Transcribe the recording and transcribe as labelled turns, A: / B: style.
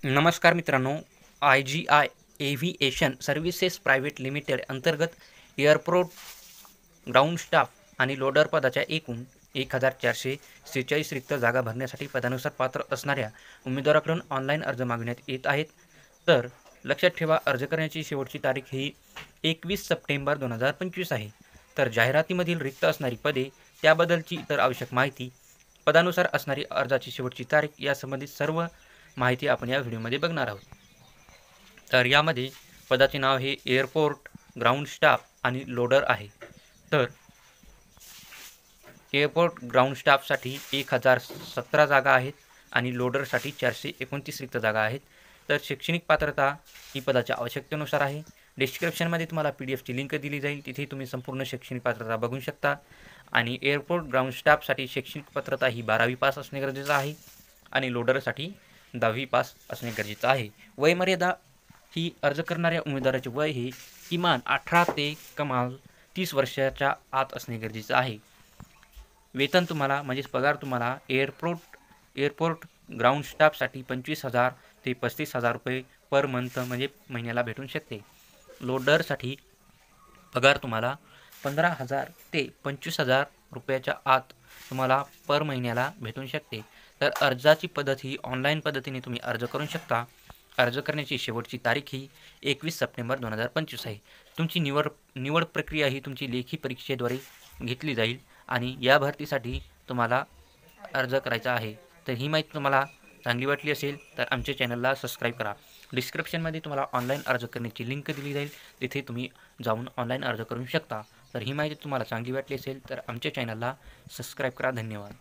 A: नमस्कार मित्रांनो, IGI aviation services private limited अंतर्गत एअरपोर्ट ग्राउंड स्टाफ आणि लोडर पदाच्या एकूण 1446 रिक्त जागा भरण्यासाठी पदानुसार पात्र असणाऱ्या उमेदवाराकडून ऑनलाईन अर्ज मागवण्यात येत आहेत. तर लक्षात ठेवा, अर्ज करण्याची शेवटची तारीख ही 21 सप्टेंबर 2025 आहे. तर जाहिरातीमधील रिक्त असणारी पदे, त्याबद्दलची इतर आवश्यक माहिती, पदानुसार असणारी अर्जाची शेवटची तारीख यासंबंधित सर्व माहिती आपण या व्हिडिओमध्ये बघणार आहोत. तर यामध्ये पदाचे नाव हे एअरपोर्ट ग्राउंड स्टाफ आणि लोडर आहे. तर एअरपोर्ट ग्राउंड स्टाफसाठी 1017 जागा आहेत आणि लोडरसाठी 429 रिक्त जागा आहेत. तर शैक्षणिक पात्रता ही पदाच्या आवश्यकतेनुसार आहे. डिस्क्रिप्शनमध्ये तुम्हाला PDF ची लिंक दिली जाईल, तिथे तुम्ही संपूर्ण शैक्षणिक पात्रता बघू शकता. आणि एअरपोर्ट ग्राउंड स्टाफसाठी शैक्षणिक पात्रता ही 12वी पास असणे गरजेचं आहे आणि लोडरसाठी 10वी पास असणे गरजेचं आहे. वयमर्यादा ही अर्ज करणाऱ्या उमेदवाराचे वय हे किमान 18 ते कमाल 30 वर्षाच्या आत असणे गरजेचं आहे. वेतन तुम्हाला म्हणजेच पगार तुम्हाला एअरपोर्ट ग्राउंड स्टाफसाठी 25,000 ते 35,000 रुपये पर मंथ म्हणजे महिन्याला भेटू शकते. लोडरसाठी पगार तुम्हाला 15,000 ते 25,000 रुपयाच्या आत तुम्हाला पर महिन्याला भेटू शकते. तर अर्जाची पद्धत ही ऑनलाईन पद्धतीने तुम्ही अर्ज करू शकता. अर्ज करण्याची शेवटची तारीख ही 21 सप्टेंबर 2025 आहे. तुमची निवड प्रक्रिया ही तुमची लेखी परीक्षेद्वारे घेतली जाईल आणि या भरतीसाठी तुम्हाला अर्ज करायचा आहे. तर ही माहिती तुम्हाला चांगली वाटली असेल तर आमच्या चॅनलला सबस्क्राईब करा. डिस्क्रिप्शनमध्ये तुम्हाला ऑनलाईन अर्ज करण्याची लिंक दिली जाईल, तिथे तुम्ही जाऊन ऑनलाईन अर्ज करू शकता. तर ही माहिती तुम्हाला चांगली वाटली असेल तर आमच्या चॅनलला सबस्क्राईब करा. धन्यवाद.